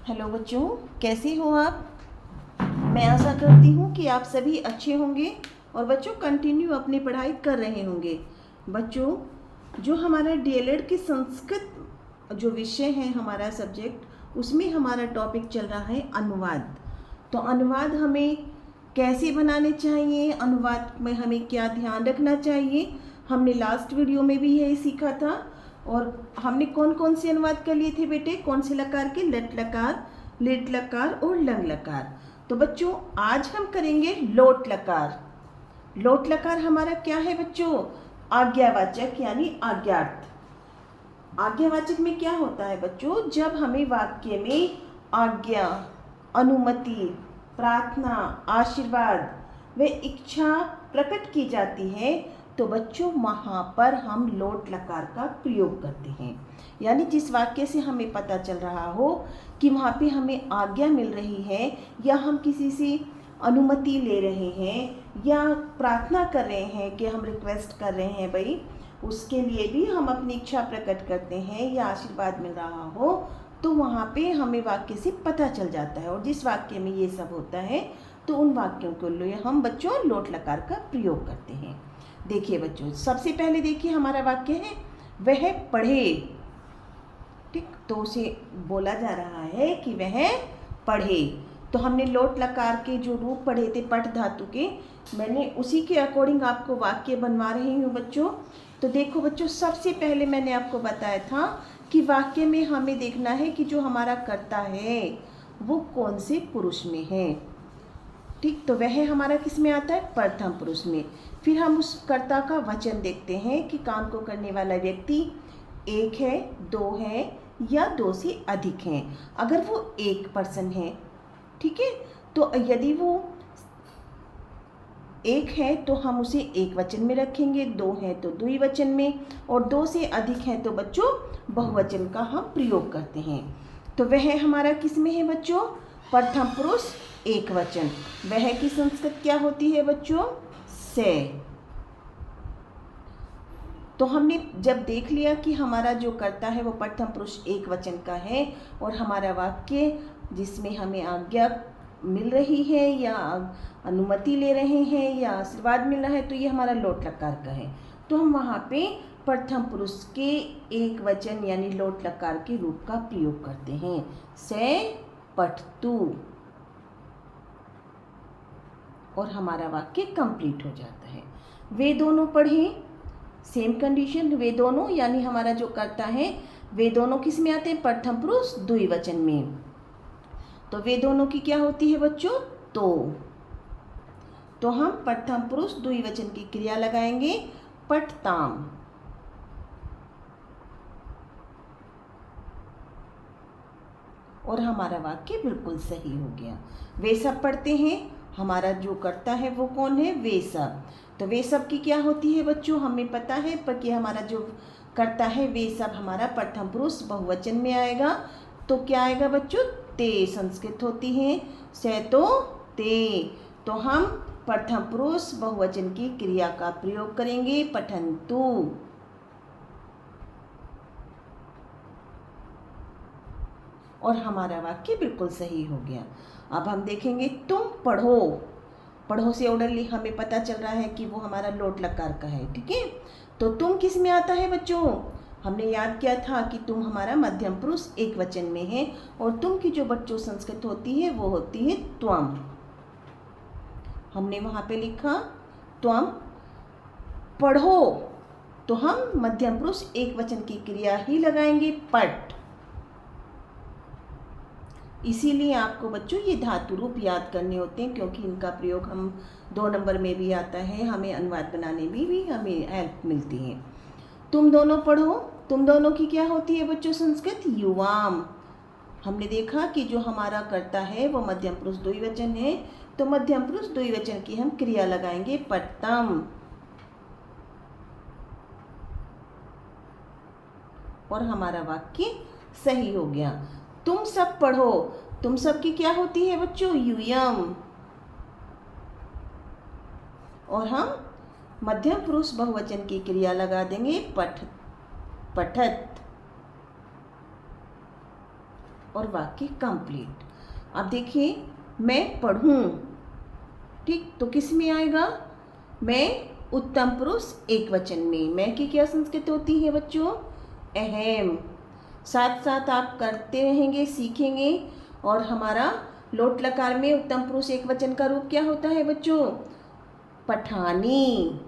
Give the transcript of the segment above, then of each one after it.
Hello बच्चों, कैसे हो आप। मैं आशा करती हूँ कि आप सभी अच्छे होंगे और बच्चों कंटिन्यू अपनी पढ़ाई कर रहे होंगे। बच्चों, जो हमारा डीएलएड की संस्कृत जो विषय है हमारा सब्जेक्ट, उसमें हमारा टॉपिक चल रहा है अनुवाद। तो अनुवाद हमें कैसे बनाने चाहिए, अनुवाद में हमें क्या ध्यान रखना चाहिए, हमने लास्ट वीडियो में भी यही सीखा था। और हमने कौन कौन से अनुवाद कर लिए थे बेटे, कौन से लकार के, लट लकार, लिट लकार और लंग लकार। तो बच्चों आज हम करेंगे लोट लकार। लोट लकार हमारा क्या है बच्चों, आज्ञावाचक यानी आज्ञार्थ। आज्ञावाचक में क्या होता है बच्चों, जब हमें वाक्य में आज्ञा, अनुमति, प्रार्थना, आशीर्वाद व इच्छा प्रकट की जाती है तो बच्चों वहाँ पर हम लोट लकार का प्रयोग करते हैं। यानी जिस वाक्य से हमें पता चल रहा हो कि वहाँ पे हमें आज्ञा मिल रही है या हम किसी से अनुमति ले रहे हैं या प्रार्थना कर रहे हैं कि हम रिक्वेस्ट कर रहे हैं भाई, उसके लिए भी हम अपनी इच्छा प्रकट करते हैं या आशीर्वाद मिल रहा हो, तो वहाँ पे हमें वाक्य से पता चल जाता है। और जिस वाक्य में ये सब होता है तो उन वाक्यों के लिए हम बच्चों लोट लकार का प्रयोग करते हैं। देखिए बच्चों, सबसे पहले देखिए हमारा वाक्य है वह पढ़े। ठीक, तो उसे बोला जा रहा है कि वह पढ़े। तो हमने लोट लकार के जो रूप पढ़े थे पठ धातु के, मैंने उसी के अकॉर्डिंग आपको वाक्य बनवा रही हूँ बच्चों। तो देखो बच्चों, सबसे पहले मैंने आपको बताया था कि वाक्य में हमें देखना है कि जो हमारा कर्ता है वो कौन से पुरुष में है। ठीक, तो वह हमारा किस में आता है, प्रथम पुरुष में। फिर हम उस कर्ता का वचन देखते हैं कि काम को करने वाला व्यक्ति एक है, दो है या दो से अधिक हैं। अगर वो एक पर्सन है, ठीक है, तो यदि वो एक है तो हम उसे एक वचन में रखेंगे, दो है तो द्विवचन में, और दो से अधिक है तो बच्चों बहुवचन का हम प्रयोग करते हैं। तो वह हमारा किस में है बच्चों, प्रथम पुरुष एक वचन। वह की संस्कृत क्या होती है बच्चों, से। तो हमने जब देख लिया कि हमारा जो कर्ता है वो प्रथम पुरुष एक वचन का है और हमारा वाक्य जिसमें हमें आज्ञा मिल रही है या अनुमति ले रहे हैं या आशीर्वाद मिल रहा है, तो ये हमारा लोट लकार का है। तो हम वहाँ पे प्रथम पुरुष के एक वचन यानी लोट लकार के रूप का प्रयोग करते हैं, से पठतु, और हमारा वाक्य कंप्लीट हो जाता है। वे दोनों पढ़े, सेम कंडीशन, वे दोनों यानी हमारा जो कर्ता है वे दोनों किस में आते हैं, प्रथम पुरुष द्विवचन में। तो वे दोनों की क्या होती है बच्चों, तो हम प्रथम पुरुष द्विवचन की क्रिया लगाएंगे, पठताम। और हमारा वाक्य बिल्कुल सही हो गया। वे सब पढ़ते हैं, हमारा जो कर्ता है वो कौन है, वे सब। तो वे सब की क्या होती है बच्चों, हमें पता है पर कि हमारा जो कर्ता है वे सब हमारा प्रथम पुरुष बहुवचन में आएगा। तो क्या आएगा बच्चों, ते संस्कृत होती है, से तो ते। तो हम प्रथम पुरुष बहुवचन की क्रिया का प्रयोग करेंगे, पठन्तु। और हमारा वाक्य बिल्कुल सही हो गया। अब हम देखेंगे तुम पढ़ो। पढ़ो से ऑर्डरली हमें पता चल रहा है कि वो हमारा लोट लकार का है, ठीक है। तो तुम किस में आता है बच्चों, हमने याद किया था कि तुम हमारा मध्यम पुरुष एक वचन में है और तुम की जो बच्चों संस्कृत होती है वो होती है त्वम। हमने वहाँ पे लिखा त्वम पढ़ो, तो हम मध्यम पुरुष एक वचन की क्रिया ही लगाएंगे, पठ। इसीलिए आपको बच्चों ये धातु रूप याद करने होते हैं क्योंकि इनका प्रयोग हम 2 नंबर में भी आता है, हमें अनुवाद बनाने में भी हमें हेल्प मिलती है। तुम दोनों पढ़ो, तुम दोनों की क्या होती है बच्चों संस्कृत, युवाम। हमने देखा कि जो हमारा कर्ता है वो मध्यम पुरुष द्विवचन है, तो मध्यम पुरुष द्विवचन की हम क्रिया लगाएंगे, पठतम। और हमारा वाक्य सही हो गया। तुम सब पढ़ो, तुम सब की क्या होती है बच्चों, यूयम। और हम मध्यम पुरुष बहुवचन की क्रिया लगा देंगे, पठ, पठत। और वाक्य कंप्लीट। अब देखिए, मैं पढ़ूं, ठीक, तो किस में आएगा? मैं उत्तम पुरुष एक वचन में। मैं की क्या संस्कृत होती है बच्चों? अहम। साथ साथ आप करते रहेंगे, सीखेंगे। और हमारा लोट लकार में उत्तम पुरुष एक वचन का रूप क्या होता है बच्चों? पठानी।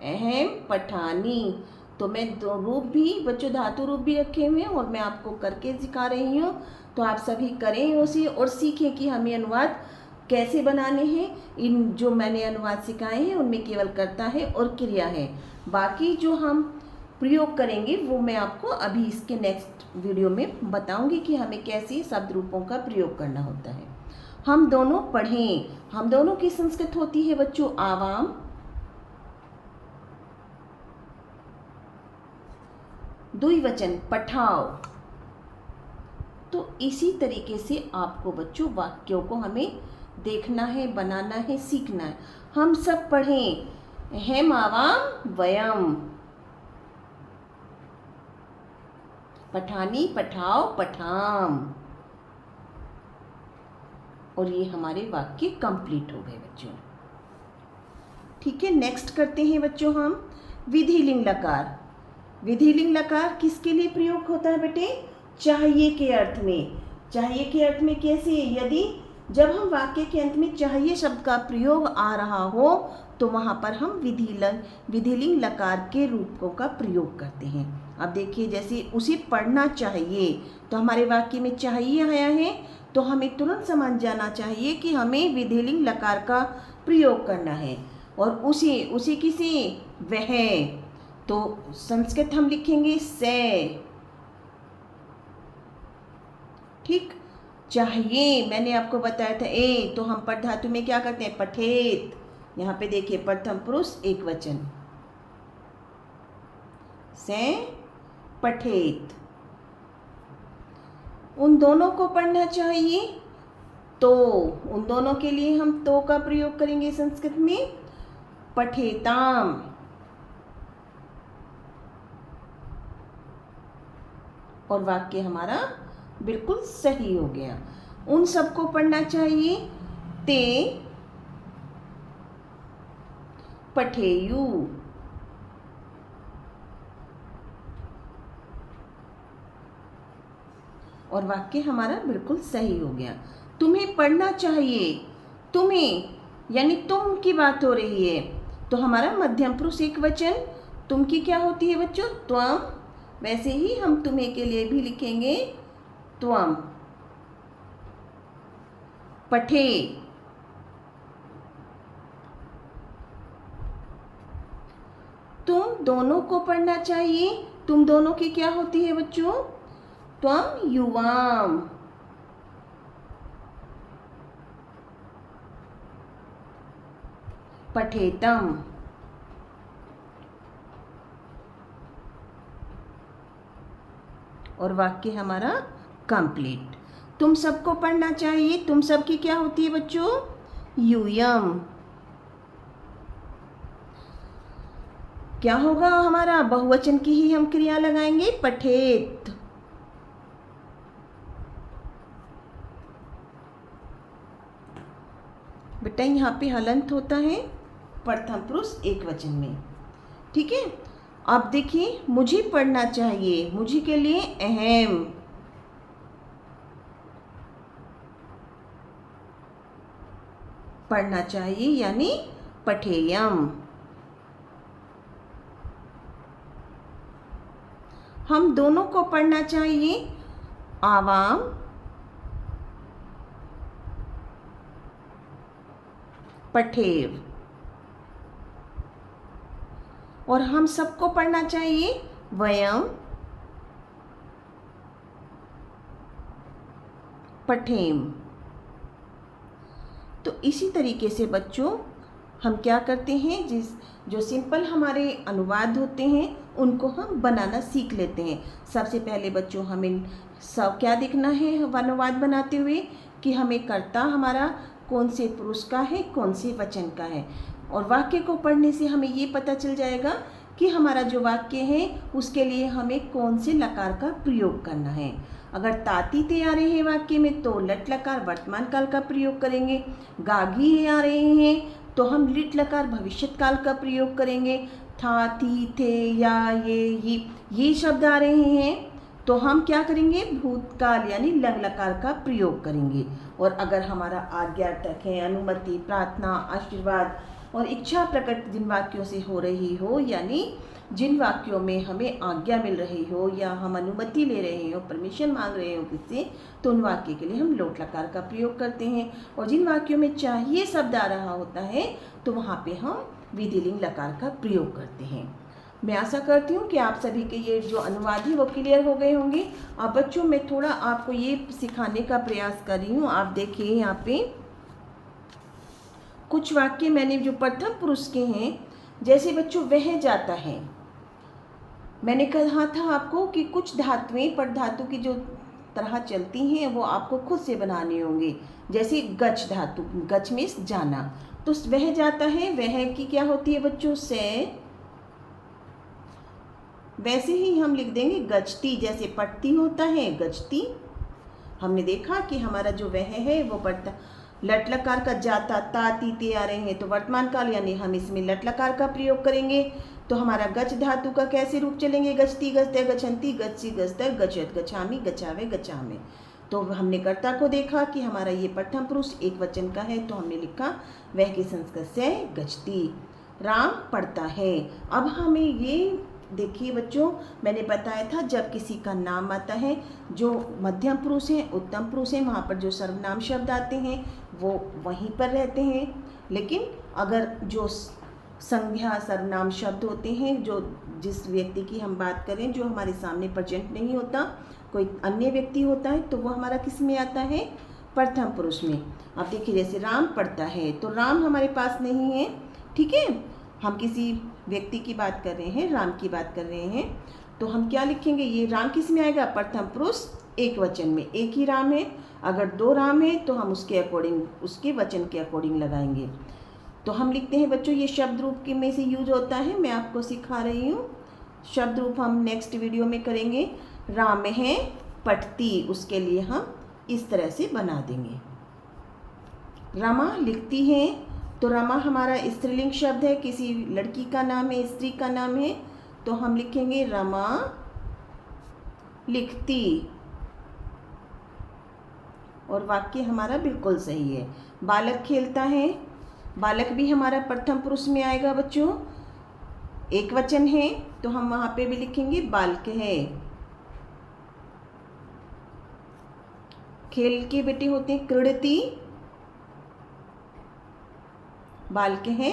अहम पठानी। तो मैं दो रूप भी बच्चों, धातु रूप भी रखे हुए हैं और मैं आपको करके सिखा रही हूँ। तो आप सभी करें उसे और सीखें कि हमें अनुवाद कैसे बनाने हैं। इन जो मैंने अनुवाद सिखाए हैं उनमें केवल कर्ता है और क्रिया है। बाकी जो हम प्रयोग करेंगे वो मैं आपको अभी इसके नेक्स्ट वीडियो में बताऊंगी कि हमें कैसे शब्द रूपों का प्रयोग करना होता है। हम दोनों पढ़ें। हम दोनों की संस्कृत होती है बच्चों आवाम। द्विवचन पठाओ। तो इसी तरीके से आपको बच्चों वाक्यों को हमें देखना है, बनाना है, सीखना है। हम सब पढ़ें। हेम आवाम वयम। पठानी पठाओ पठाम। और ये हमारे वाक्य कंप्लीट हो गए बच्चों। ठीक है, नेक्स्ट करते हैं बच्चों हम विधिलिंग लकार। विधिलिंग लकार किसके लिए प्रयोग होता है बेटे? चाहिए के अर्थ में। चाहिए के अर्थ में कैसे? यदि जब हम वाक्य के अंत में चाहिए शब्द का प्रयोग आ रहा हो तो वहाँ पर हम विधिलिंग लकार के रूपों का प्रयोग करते हैं। अब देखिए, जैसे उसे पढ़ना चाहिए, तो हमारे वाक्य में चाहिए आया है, तो हमें तुरंत समझ जाना चाहिए कि हमें विधिलिंग लकार का प्रयोग करना है। और उसे किसे? वह। तो संस्कृत हम लिखेंगे से। ठीक, चाहिए मैंने आपको बताया था ए, तो हम पठ धातु में क्या करते हैं? पठेत। यहाँ पे देखिए प्रथम पुरुष एक वचन से पठेत। उन दोनों को पढ़ना चाहिए, तो उन दोनों के लिए हम तो का प्रयोग करेंगे संस्कृत में पठेताम। और वाक्य हमारा बिल्कुल सही हो गया। उन सबको पढ़ना चाहिए ते पठेयु। और वाक्य हमारा बिल्कुल सही हो गया। तुम्हें पढ़ना चाहिए। तुम्हें यानी तुम की बात हो रही है, तो हमारा मध्यम पुरुष एक वचन तुम की क्या होती है बच्चों? त्वम। वैसे ही हम तुम्हें के लिए भी लिखेंगे त्वम। पठे। तुम दोनों को पढ़ना चाहिए। तुम दोनों की क्या होती है बच्चों? त्वम युवाम। पठेतम। और वाक्य हमारा कंप्लीट। तुम सबको पढ़ना चाहिए। तुम सबकी क्या होती है बच्चों? यूयम। क्या होगा हमारा? बहुवचन की ही हम क्रिया लगाएंगे पठेत। बेटा यहाँ पे हलंत होता है प्रथम पुरुष एक वचन में। ठीक है, अब देखिए, मुझे पढ़ना चाहिए। मुझे के लिए अहम। पढ़ना चाहिए यानी पठेयम। हम दोनों को पढ़ना चाहिए आवाम। पठेव। और हम सबको पढ़ना चाहिए वयम। पठेम। तो इसी तरीके से बच्चों हम क्या करते हैं, जो सिंपल हमारे अनुवाद होते हैं उनको हम बनाना सीख लेते हैं। सबसे पहले बच्चों हमें सब क्या देखना है अनुवाद बनाते हुए कि हमें कर्ता हमारा कौन से पुरुष का है, कौन से वचन का है। और वाक्य को पढ़ने से हमें ये पता चल जाएगा कि हमारा जो वाक्य है उसके लिए हमें कौन से लकार का प्रयोग करना है। अगर ताती ते आ रहे हैं वाक्य में तो लट लकार वर्तमान काल का प्रयोग करेंगे। गागी आ रहे हैं तो हम लिट लकार भविष्यत काल का प्रयोग करेंगे। था, थी, थे, या, ये शब्द आ रहे हैं तो हम क्या करेंगे, भूतकाल यानी लंग लकार का प्रयोग करेंगे। और अगर हमारा आज्ञार्थक है, अनुमति, प्रार्थना, आशीर्वाद और इच्छा प्रकट जिन वाक्यों से हो रही हो, यानी जिन वाक्यों में हमें आज्ञा मिल रही हो या हम अनुमति ले रहे हो, परमिशन मांग रहे हो किससे, तो उन वाक्य के लिए हम लोट लकार का प्रयोग करते हैं। और जिन वाक्यों में चाहिए शब्द आ रहा होता है तो वहाँ पे हम विधिलिंग लकार का प्रयोग करते हैं। मैं आशा करती हूँ कि आप सभी के ये जो अनुवाद है वो क्लियर हो गए होंगे। अब बच्चों मैं थोड़ा आपको ये सिखाने का प्रयास कर रही हूँ। आप देखिए यहाँ पे कुछ वाक्य मैंने जो प्रथम पुरुष के हैं, जैसे बच्चों वह जाता है, मैंने कहा था आपको कि कुछ धातुएं पर धातु की जो तरह चलती हैं वो आपको खुद से बनाने होंगे। जैसे गच धातु, गच मीन्स जाना, तो वह जाता है, वह की क्या होती है बच्चों, से। वैसे ही हम लिख देंगे गचती, जैसे पढ़ती होता है गचती। हमने देखा कि हमारा जो वह है वो पढ़ता, लट लकार का जाता, ता, ती, ते आ रहे हैं तो वर्तमान काल यानी हम इसमें लट लकार का प्रयोग करेंगे। तो हमारा गच धातु का कैसे रूप चलेंगे, गचती, गचते, गच्छन्ति, गच्छी, गचतर, गच्छत, गच्छामि, गच्छावे, गच्छामे। तो हमने कर्ता को देखा कि हमारा ये प्रथम पुरुष एक वचन का है तो हमने लिखा वह की संस्कृत से गचती। राम पढ़ता है। अब हमें ये देखिए बच्चों, मैंने बताया था जब किसी का नाम आता है, जो मध्यम पुरुष है, उत्तम पुरुष है, वहाँ पर जो सर्वनाम शब्द आते हैं वो वहीं पर रहते हैं। लेकिन अगर जो संज्ञा सर्वनाम शब्द होते हैं, जो जिस व्यक्ति की हम बात करें जो हमारे सामने प्रेजेंट नहीं होता, कोई अन्य व्यक्ति होता है, तो वो हमारा किस में आता है, प्रथम पुरुष में। अब देखिए जैसे राम पढ़ता है तो राम हमारे पास नहीं है, ठीक है, हम किसी व्यक्ति की बात कर रहे हैं, राम की बात कर रहे हैं, तो हम क्या लिखेंगे, ये राम किस में आएगा, प्रथम पुरुष एक वचन में। एक ही राम है, अगर दो राम है तो हम उसके अकॉर्डिंग, उसके वचन के अकॉर्डिंग लगाएंगे। तो हम लिखते हैं बच्चों, ये शब्द रूप के में से यूज होता है, मैं आपको सिखा रही हूँ। शब्द रूप हम नेक्स्ट वीडियो में करेंगे। राम है पढ़ती, उसके लिए हम इस तरह से बना देंगे। रमा लिखती है, तो रमा हमारा स्त्रीलिंग शब्द है, किसी लड़की का नाम है, स्त्री का नाम है, तो हम लिखेंगे रमा लिखती। और वाक्य हमारा बिल्कुल सही है। बालक खेलता है, बालक भी हमारा प्रथम पुरुष में आएगा बच्चों, एक वचन है तो हम वहाँ पे भी लिखेंगे बालक है। खेल के बेटे होते हैं क्रीड़ती, बालक है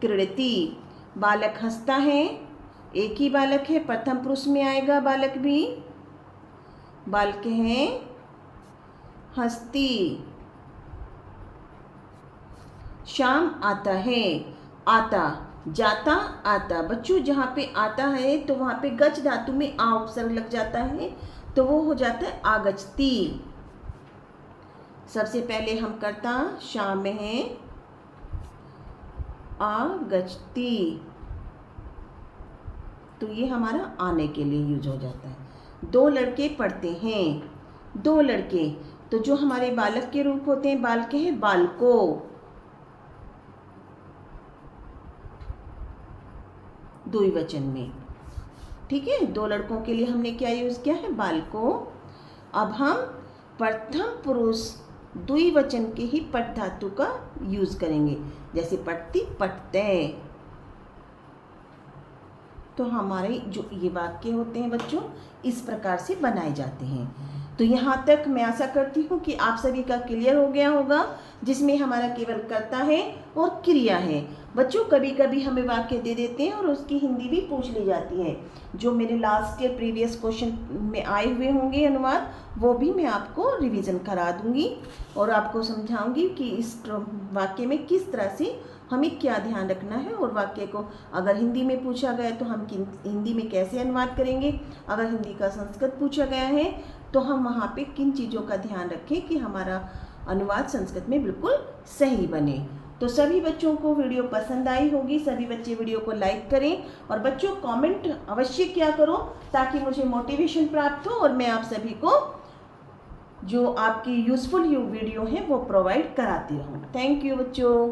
क्रीड़ती। बालक हंसता है, एक ही बालक है, प्रथम पुरुष में आएगा बालक भी, बालक है हंसती। शाम आता है, आता, जाता, आता। बच्चों जहाँ पे आता है तो वहाँ पे गच धातु में आ उपसर्ग लग जाता है तो वो हो जाता है आगचती। सबसे पहले हम करता शाम में है आगचती, तो ये हमारा आने के लिए यूज हो जाता है। दो लड़के पढ़ते हैं, दो लड़के, तो जो हमारे बालक के रूप होते हैं बालक है बालको, द्विवचन में, ठीक है। दो लड़कों के लिए हमने क्या यूज किया है, बालको। अब हम प्रथम पुरुष द्विवचन के ही पठ धातु का यूज करेंगे, जैसे पढ़ती, पढ़ते। तो हमारे जो ये वाक्य होते हैं बच्चों इस प्रकार से बनाए जाते हैं। तो यहाँ तक मैं आशा करती हूँ कि आप सभी का क्लियर हो गया होगा, जिसमें हमारा केवल कर्ता है और क्रिया है। बच्चों कभी कभी हमें वाक्य दे देते हैं और उसकी हिंदी भी पूछ ली जाती है, जो मेरे लास्ट ईयर प्रीवियस क्वेश्चन में आए हुए होंगे अनुवाद, वो भी मैं आपको रिवीजन करा दूंगी और आपको समझाऊंगी कि इस वाक्य में किस तरह से हमें क्या ध्यान रखना है, और वाक्य को अगर हिंदी में पूछा गया तो हम हिंदी में कैसे अनुवाद करेंगे, अगर हिंदी का संस्कृत पूछा गया है तो हम वहाँ पे किन चीज़ों का ध्यान रखें कि हमारा अनुवाद संस्कृत में बिल्कुल सही बने। तो सभी बच्चों को वीडियो पसंद आई होगी, सभी बच्चे वीडियो को लाइक करें और बच्चों कमेंट अवश्य किया करो ताकि मुझे मोटिवेशन प्राप्त हो और मैं आप सभी को जो आपकी यूज़फुल वीडियो है वो प्रोवाइड कराती रहूँ। थैंक यू बच्चों।